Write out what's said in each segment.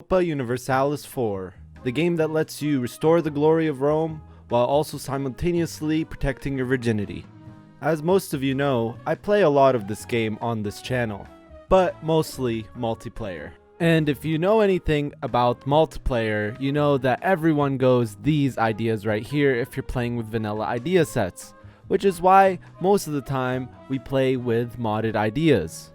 Europa Universalis 4, the game that lets you restore the glory of Rome while also simultaneously protecting your virginity. As most of you know, I play a lot of this game on this channel, but mostly multiplayer. And if you know anything about multiplayer, you know that everyone goes these ideas right here if you're playing with vanilla idea sets, which is why most of the time we play with modded ideas.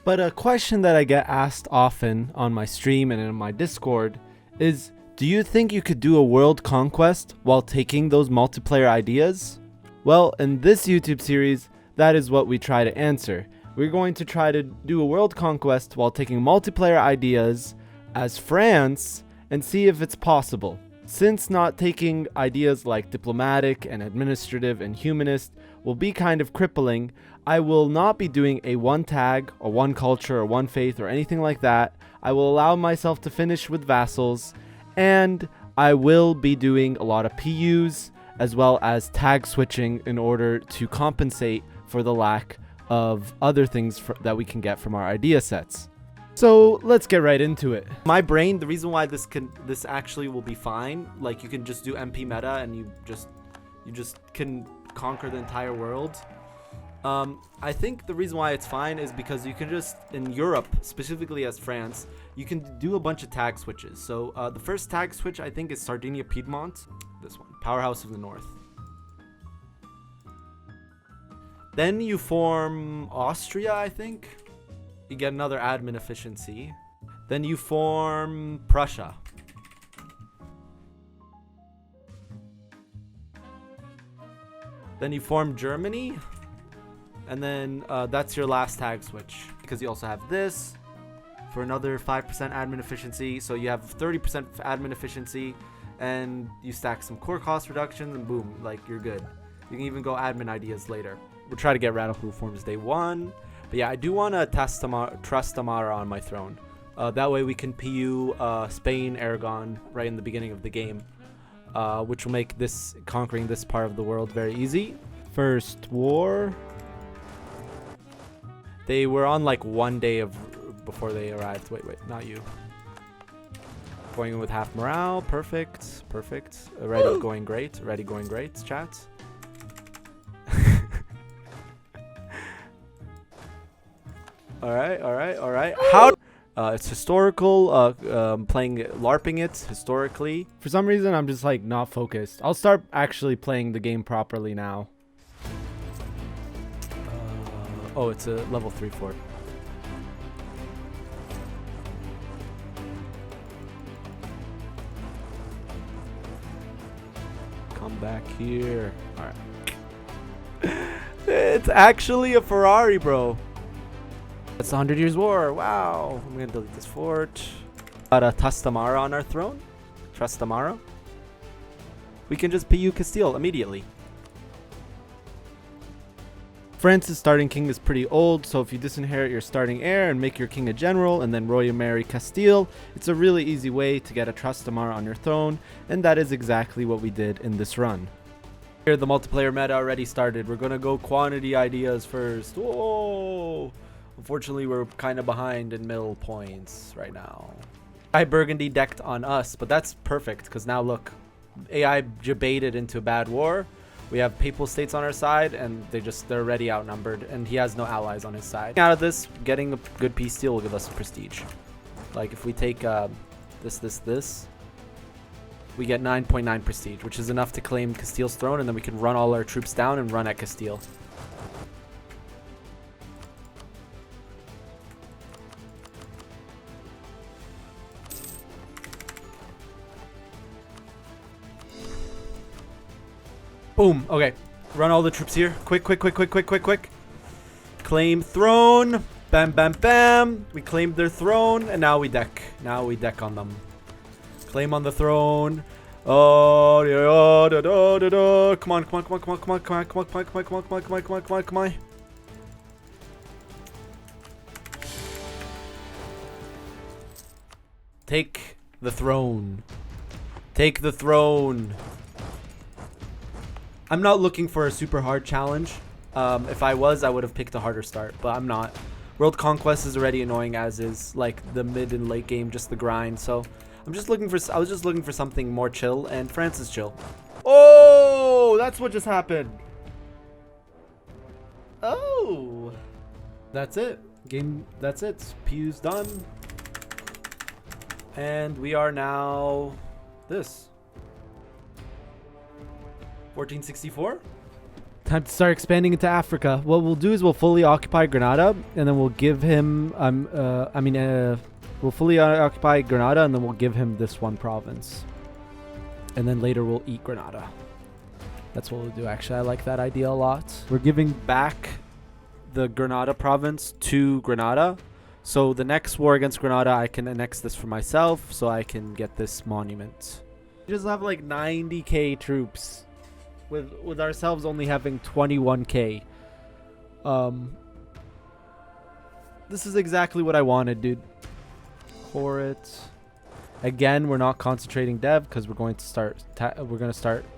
But a question that I get asked often on my stream and in my Discord is, do you think you could do a world conquest while taking those multiplayer ideas? Well, in this YouTube series, that is what we try to answer. We're going to try to do a world conquest while taking multiplayer ideas as France and see if it's possible. Since not taking ideas like diplomatic and administrative and humanist will be kind of crippling, I will not be doing a one tag or one culture or one faith or anything like that. I will allow myself to finish with vassals, and I will be doing a lot of PUs as well as tag switching in order to compensate for the lack of other things that we can get from our idea sets. So let's get right into it. My brain, the reason why this actually will be fine, like you can just do MP meta and you just can conquer the entire world. I think the reason why it's fine is because you can just, in Europe, specifically as France, you can do a bunch of tag switches. So the first tag switch I think is Sardinia Piedmont, this one, Powerhouse of the North. Then you form Austria, I think. You get another admin efficiency. Then you form Prussia. Then you form Germany. And then that's your last tag switch. Because you also have this for another 5% admin efficiency. So you have 30% admin efficiency. And you stack some core cost reductions and boom, like you're good. You can even go admin ideas later. We'll try to get radical reforms day one. But yeah, I do want to trust Tamara on my throne. That way we can PU Spain, Aragon right in the beginning of the game. Which will make this conquering this part of the world very easy. First war. They were on like one day before they arrived. Wait, not you. Going in with half morale. Perfect. Already going great. Chat. All right. How? It's historical. Playing LARPing it historically. For some reason, I'm just like not focused. I'll start actually playing the game properly now. Oh, it's a level 3 fort. Come back here. All right. It's actually a Ferrari, bro. That's the 100 Years War. Wow. I'm gonna delete this fort. Got a Trastamara on our throne. Trastamara. We can just PU Castile immediately. France's starting king is pretty old, so if you disinherit your starting heir and make your king a general and then royal marry Castile, it's a really easy way to get a Trastamara on your throne, and that is exactly what we did in this run. Here the multiplayer meta already started. We're gonna go quantity ideas first. Whoa! Unfortunately, we're kind of behind in middle points right now. AI Burgundy decked on us, but that's perfect because now look, AI baited into a bad war. We have Papal States on our side, and they're already outnumbered, and he has no allies on his side. Out of this, getting a good peace deal will give us prestige. Like if we take this, we get 9.9 prestige, which is enough to claim Castile's throne, and then we can run all our troops down and run at Castile. Boom. Okay. Run all the troops here. Quick. Claim throne. Bam. We claimed their throne. And now we deck. On them. Claim on the throne. Oh, come on. Take the throne. I'm not looking for a super hard challenge. If I was, I would have picked a harder start, but I'm not. World Conquest is already annoying as is, like the mid and late game, just the grind. So I was just looking for something more chill, and France is chill. Oh, that's what just happened. Oh, that's it. Game, that's it. PU's done. And we are now this. 1464. Time to start expanding into Africa. What we'll do is we'll fully occupy Granada, and then we'll give him we'll fully occupy Granada, and then we'll give him this one province. And then later we'll eat Granada. That's what we'll do. Actually, I like that idea a lot. We're giving back the Granada province to Granada. So the next war against Granada, I can annex this for myself, so I can get this monument. We just have like 90k troops, with ourselves only having 21k. This is exactly what I wanted, dude. Horrit. Again, we're not concentrating dev because we're going to start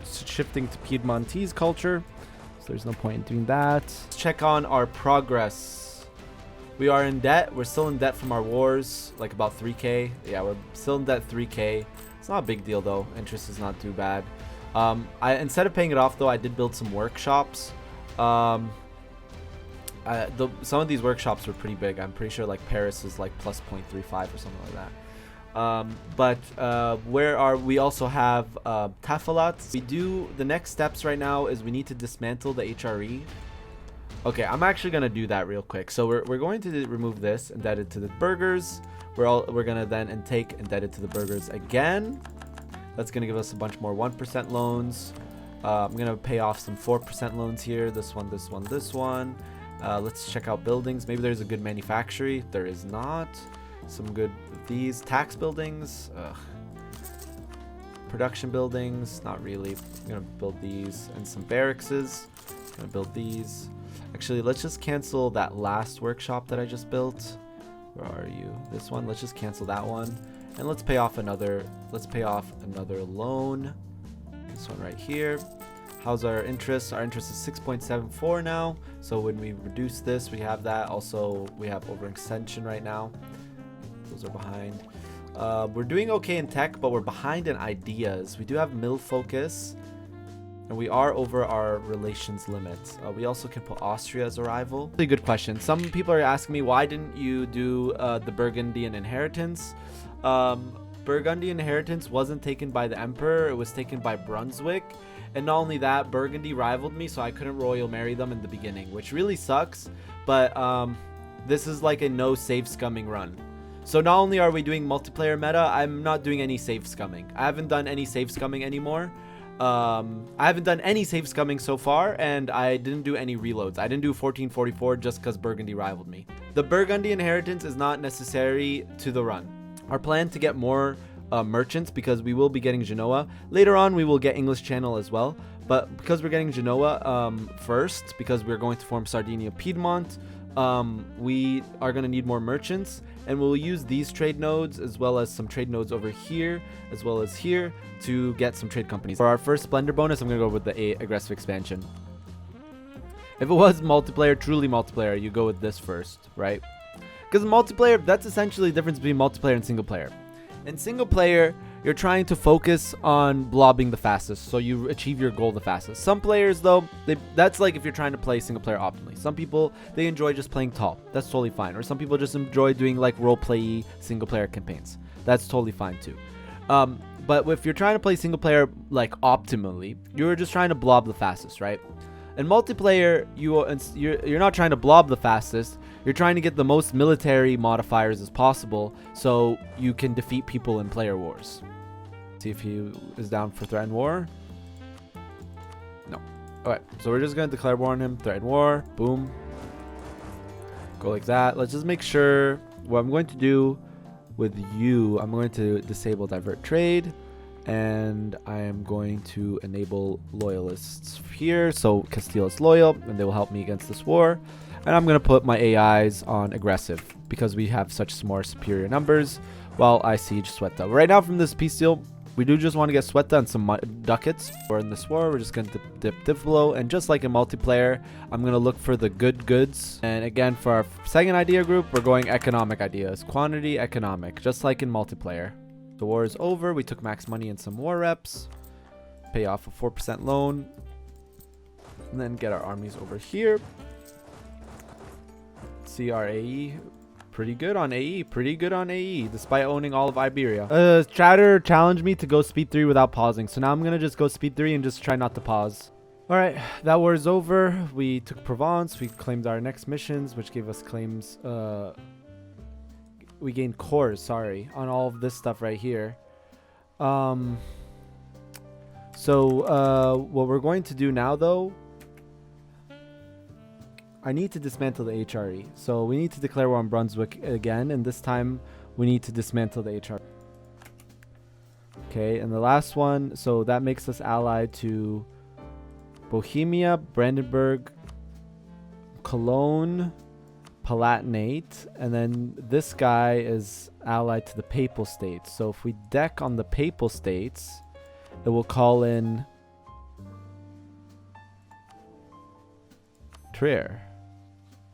shifting to Piedmontese culture. So there's no point in doing that. Let's check on our progress. We are in debt. We're still in debt from our wars, like about 3k. Yeah, we're still in debt 3k. It's not a big deal though. Interest is not too bad. Instead of paying it off though, I did build some workshops. Some of these workshops were pretty big. I'm pretty sure like Paris is like plus 0.35 or something like that. Where are we? Also have Tafalat. The next steps right now is we need to dismantle the HRE. Okay, I'm actually gonna do that real quick. So we're going to remove this, indebted to the burghers. We're gonna then intake indebted to the burghers again. That's gonna give us a bunch more 1% loans. I'm gonna pay off some 4% loans here. This one, this one, this one. Let's check out buildings. Maybe there's a good manufactory. There is not. Some good these tax buildings. Ugh. Production buildings, not really. I'm gonna build these and some barracks. I'm gonna build these. Actually, let's just cancel that last workshop that I just built. Where are you? This one. Let's just cancel that one, and let's pay off another. Let's pay off another loan. This one right here. How's our interest? Our interest is 6.74 now. So when we reduce this, we have that. Also, we have overextension right now. Those are behind. We're doing okay in tech, but we're behind in ideas. We do have mill focus, and we are over our relations limit. We also can put Austria as a rival. Really good question. Some people are asking me, why didn't you do the Burgundian inheritance? Burgundian inheritance wasn't taken by the emperor. It was taken by Brunswick. And not only that, Burgundy rivaled me, so I couldn't royal marry them in the beginning, which really sucks. But this is like a no save scumming run. So not only are we doing multiplayer meta, I'm not doing any save scumming. I haven't done any save scumming anymore. I haven't done any save scumming so far, and I didn't do any reloads. I didn't do 1444 just because Burgundy rivaled me. The Burgundy inheritance is not necessary to the run. Our plan to get more merchants, because we will be getting Genoa. Later on, we will get English Channel as well. But because we're getting Genoa first, because we're going to form Sardinia Piedmont, we are going to need more merchants, and we'll use these trade nodes as well as some trade nodes over here as well as here to get some trade companies. For our first Splendor bonus, I'm going to go with the aggressive expansion. If it was multiplayer, truly multiplayer, you go with this first, right? Because multiplayer, that's essentially the difference between multiplayer and single player. In single player, you're trying to focus on blobbing the fastest, so you achieve your goal the fastest. Some players, though, that's like if you're trying to play single player optimally. Some people, they enjoy just playing tall. That's totally fine. Or some people just enjoy doing like role-play single player campaigns. That's totally fine too. But if you're trying to play single player like optimally, you're just trying to blob the fastest, right? In multiplayer, you're not trying to blob the fastest. You're trying to get the most military modifiers as possible so you can defeat people in player wars. See if he is down for threatened war. No. Alright, so we're just going to declare war on him. Threatened war. Boom. Go like that. Let's just make sure what I'm going to do with you. I'm going to disable divert trade. And I am going to enable loyalists here. So Castile is loyal and they will help me against this war. And I'm going to put my AIs on aggressive because we have such more superior numbers while I siege Sueta. Right now from this peace deal, We do just want to get sweat on some ducats. We're in this war. We're just going to dip below. And just like in multiplayer, I'm going to look for the good goods. And again, for our second idea group, we're going economic ideas. Quantity, economic, just like in multiplayer. The war is over. We took max money and some war reps. Pay off a 4% loan. And then get our armies over here. See our AE. Pretty good on AE. Pretty good on AE, despite owning all of Iberia. Chatter challenged me to go speed 3 without pausing. So now I'm going to just go speed 3 and just try not to pause. Alright, that war is over. We took Provence. We claimed our next missions, which gave us claims. We gained cores, sorry, on all of this stuff right here. So what we're going to do now, though, I need to dismantle the HRE. So we need to declare war on Brunswick again, and this time we need to dismantle the HRE. Okay, and the last one, so that makes us allied to Bohemia, Brandenburg, Cologne, Palatinate, and then this guy is allied to the Papal States. So if we deck on the Papal States, it will call in Trier.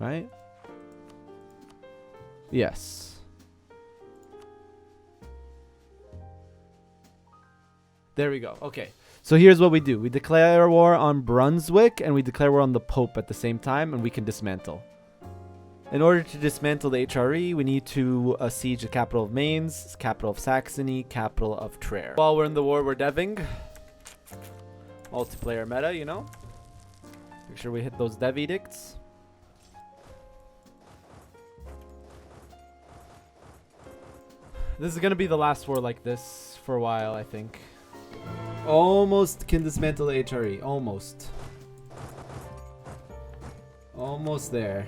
Right? Yes. There we go. Okay. So here's what we do. We declare war on Brunswick and we declare war on the Pope at the same time, and we can dismantle. In order to dismantle the HRE, we need to siege the capital of Mainz, capital of Saxony, capital of Trier. While we're in the war, we're deving. Multiplayer meta, you know? Make sure we hit those dev edicts. This is going to be the last war like this for a while, I think. Almost can dismantle the HRE. Almost. Almost there.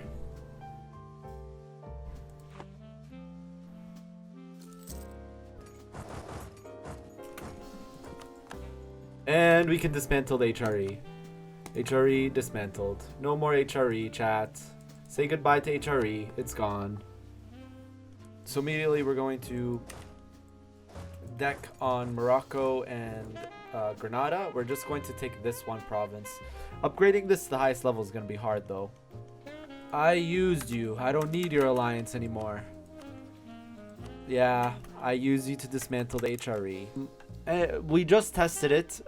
And we can dismantle the HRE. HRE dismantled. No more HRE, chat. Say goodbye to HRE. It's gone. So immediately we're going to deck on Morocco and Granada. We're just going to take this one province. Upgrading this to the highest level is going to be hard though. I used you. I don't need your alliance anymore. Yeah, I use you to dismantle the HRE. We just tested it.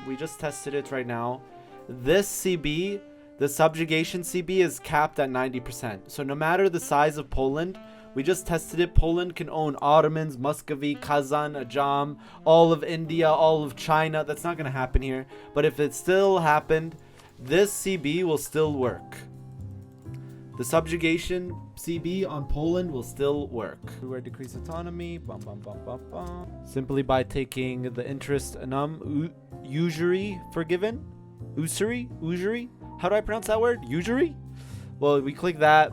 We just tested it right now. This CB, the subjugation CB, is capped at 90%. So no matter the size of Poland, we just tested it. Poland can own Ottomans, Muscovy, Kazan, Ajam, all of India, all of China. That's not going to happen here. But if it still happened, this CB will still work. The subjugation CB on Poland will still work. Where decrease autonomy. Bum, bum, bum, bum, bum. Simply by taking the interest usury forgiven. Usury? How do I pronounce that word? Usury? Well, we click that.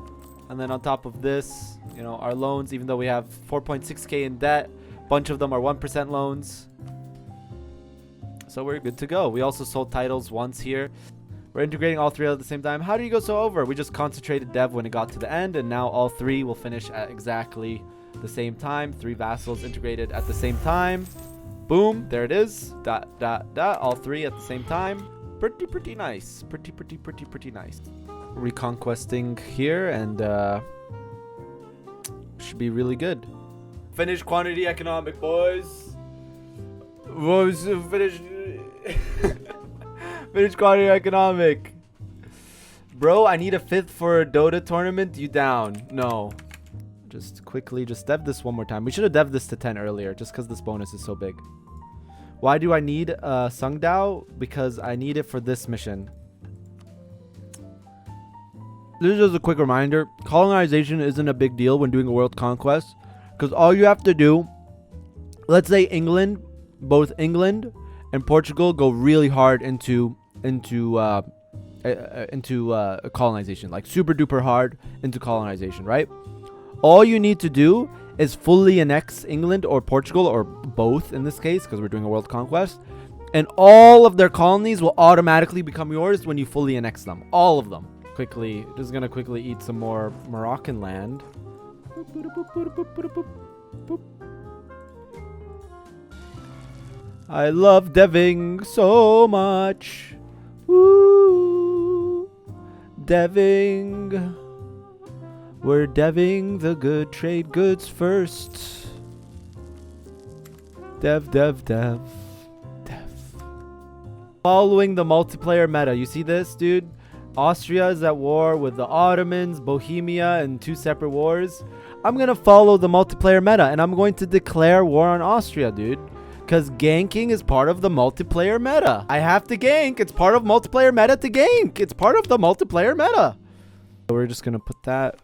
And then on top of this, you know, our loans, even though we have 4.6k in debt, a bunch of them are 1% loans. So we're good to go. We also sold titles once here. We're integrating all three at the same time. How do you go so over? We just concentrated dev when it got to the end, and now all three will finish at exactly the same time. 3 vassals integrated at the same time. Boom, there it is. All 3 at the same time. Pretty nice. Pretty nice. Reconquesting here, and should be really good. Finish quantity economic, boys. Finish finish quantity economic. Bro, I need a 5th for a Dota tournament. You down? No. Just quickly just dev this one more time. We should have deved this to 10 earlier just because this bonus is so big. Why do I need Sungdao? Because I need it for this mission. This is just a quick reminder. Colonization isn't a big deal when doing a world conquest, because all you have to do, let's say England, both England and Portugal go really hard into colonization, like super duper hard into colonization, right? All you need to do is fully annex England or Portugal, or both in this case, because we're doing a world conquest, and all of their colonies will automatically become yours when you fully annex them. All of them. Quickly, just gonna quickly eat some more Moroccan land. I love deving so much. Woo! Deving. We're deving the good trade goods first. Dev, dev, dev. Dev. Following the multiplayer meta. You see this, dude? Austria is at war with the Ottomans, Bohemia, and 2 separate wars. I'm gonna follow the multiplayer meta, and I'm going to declare war on Austria, dude. Because ganking is part of the multiplayer meta. I have to gank. It's part of multiplayer meta to gank. It's part of the multiplayer meta. So we're just gonna put that.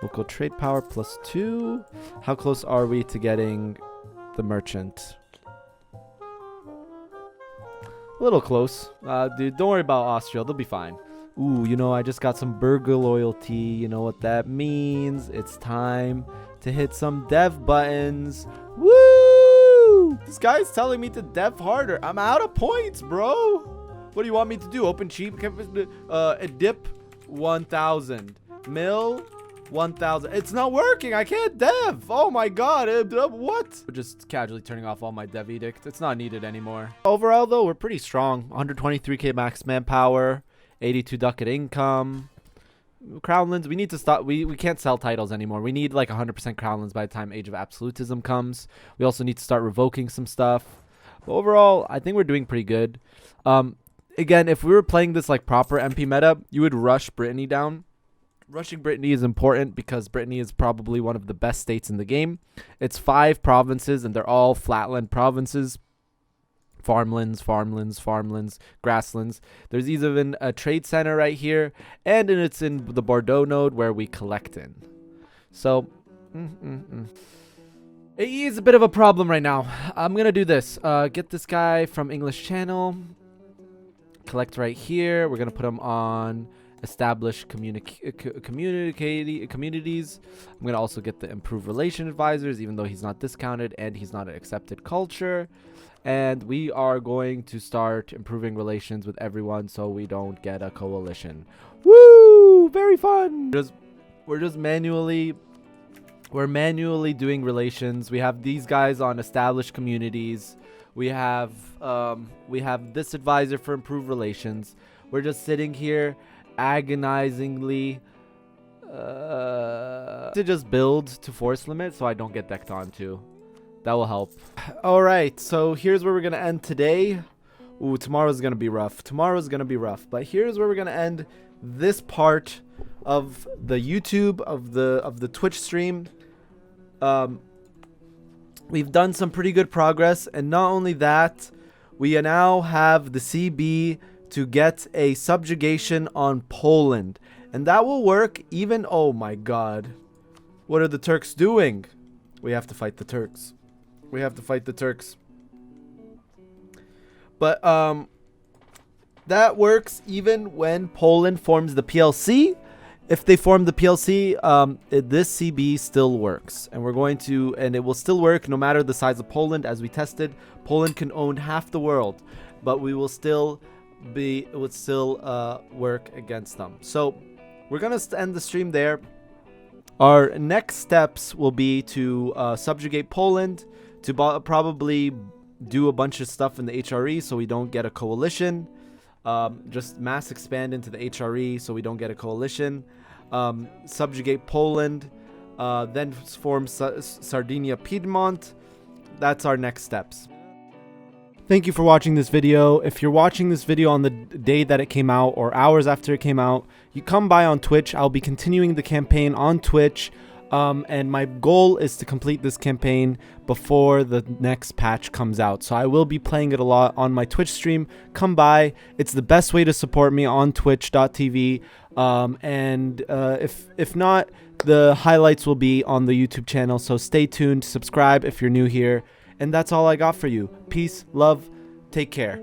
Local trade power +2. How close are we to getting the merchant? A little close. Dude, don't worry about Austria. They'll be fine. Ooh, you know, I just got some burger loyalty. You know what that means? It's time to hit some dev buttons. Woo! This guy's telling me to dev harder. I'm out of points, bro. What do you want me to do? Open cheap? Dip 1,000. Mill 1,000. It's not working. I can't dev. Oh my god. What? We're just casually turning off all my dev edict. It's not needed anymore. Overall, though, we're pretty strong. 123k max manpower. 82 ducat income. Crownlands, we need to stop. We can't sell titles anymore. We need like 100% crownlands by the time Age of Absolutism comes. We also need to start revoking some stuff. But overall, I think we're doing pretty good. Again, if we were playing this like proper MP meta, you would rush Brittany down. Rushing Brittany is important because Brittany is probably one of the best states in the game. It's 5 provinces and they're all flatland provinces. Farmlands, grasslands. There's even a trade center right here, and it's in the Bordeaux node where we collect in. So, AE is a bit of a problem right now. I'm gonna do this. Get this guy from English channel. Collect right here. We're gonna put him on establish communities. I'm gonna also get the improved relation advisors, even though he's not discounted and he's not an accepted culture. And we are going to start improving relations with everyone so we don't get a coalition. Woo! Very fun. We're just manually doing relations. We have these guys on established communities. We have this advisor for improved relations. We're just sitting here agonizingly to just build to force limit so I don't get decked onto. That will help. All right, so here's where we're gonna end today. Ooh, tomorrow's gonna be rough. But here's where we're gonna end this part of the YouTube of the Twitch stream. We've done some pretty good progress, and not only that, we now have the CB to get a subjugation on Poland, and that will work even. Oh my god, what are the Turks doing? We have to fight the Turks. But that works even when Poland forms the PLC. If they form the PLC, this CB still works, and it will still work no matter the size of Poland. As we tested, Poland can own half the world, but it would still work against them. So we're gonna end the stream there. Our next steps will be to subjugate Poland, to probably do a bunch of stuff in the HRE so we don't get a coalition. Just mass expand into the HRE so we don't get a coalition. Subjugate Poland, then form Sardinia Piedmont. That's our next steps. Thank you for watching this video. If you're watching this video on the day that it came out or hours after it came out, you come by on Twitch. I'll be continuing the campaign on Twitch. And my goal is to complete this campaign before the next patch comes out. So I will be playing it a lot on my Twitch stream. Come by. It's the best way to support me on twitch.tv. If not, the highlights will be on the YouTube channel. So stay tuned, subscribe if you're new here. And that's all I got for you. Peace, love, take care.